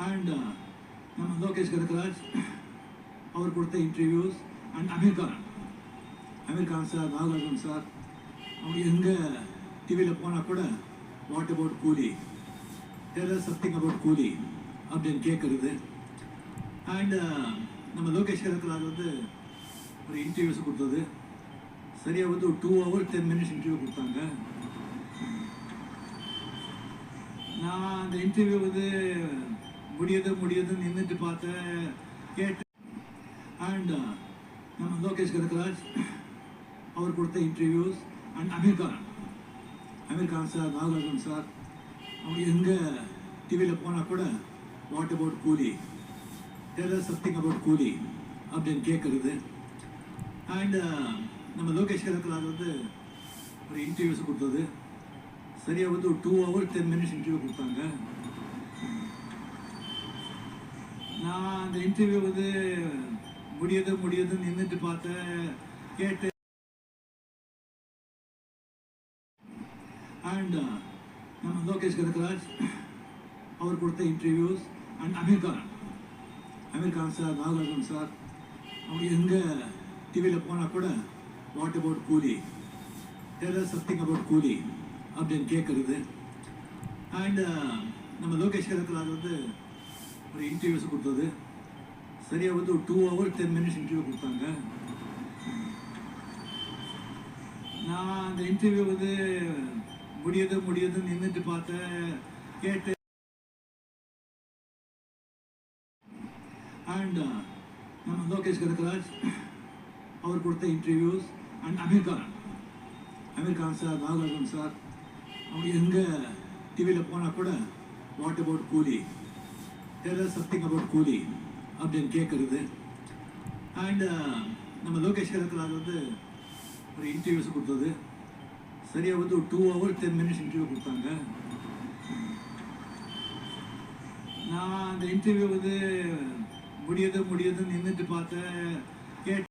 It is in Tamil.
அண்ட் நம்ம லோகேஷ் கனகராஜ் அவர் கொடுத்த interviews and Aamir Khan sir, Nagarjun sir, அவங்க எங்கே டிவியில் போனால் கூட what about Coolie, tell something about Coolie அப்படின்னு கேட்குறது. அண்ட் நம்ம லோகேஷ் கனகராஜ் ஒரு இன்டர்வியூஸ் கொடுத்தது சரியாக ஒரு 2 hours 10 minutes இன்டர்வியூ கொடுத்தாங்க. நான் அந்த இன்டர்வியூ முடியுதுன்னு நின்றுட்டு பார்த்தேன், கேட்டு. அண்ட் நம்ம லோகேஷ் கனகராஜ் அவர் கொடுத்த interviews and Aamir Khan sir, Nagarjun sir, அவங்க எங்கே டிவியில் போனால் கூட what about Coolie, tell something about Coolie அப்படின்னு கேட்குறது. அண்ட் நம்ம லோகேஷ் கனகராஜ் ஒரு இன்டர்வியூஸ் கொடுத்தது சரியாக ஒரு 2 hours 10 minutes இன்டர்வியூ கொடுத்தாங்க. நான் அந்த இன்டர்வியூ முடியுதுன்னு நின்றுட்டு பார்த்தேன், கேட்டு. அண்ட் நம்ம லோகேஷ் கனகராஜ் அவர் கொடுத்த interviews and Aamir Khan sir, Nagarjun sir, அவங்க எங்கே டிவியில் போனால் கூட what about Coolie, tell something about Coolie அப்படின்னு கேட்குறது. அண்ட் நம்ம லோகேஷ் கனகராஜ் ஒரு இன்டர்வியூஸ் கொடுத்தது சரியாக ஒரு 2 hours 10 minutes இன்டர்வியூ கொடுத்தாங்க. நான் அந்த இன்டர்வியூ முடியுதுன்னு நின்றுட்டு பார்த்தேன், கேட்டு. அண்ட் நம்ம லோகேஷ் கனகராஜ் அவர் கொடுத்த interviews and Aamir Khan sir, Nagarjun sir, அவங்க எங்கே டிவியில் போனால் கூட what about Coolie, tell something about Coolie அப்படின்னு கேட்குறது. அண்ட் நம்ம லோகேஷ் கனகராஜ் ஒரு இன்டர்வியூஸ் கொடுத்தது சரியாக ஒரு 2 hours 10 minutes இன்டர்வியூ கொடுத்தாங்க. நான் அந்த இன்டர்வியூ முடியுதுன்னு நின்றுட்டு பார்த்தேன், கேட்டு.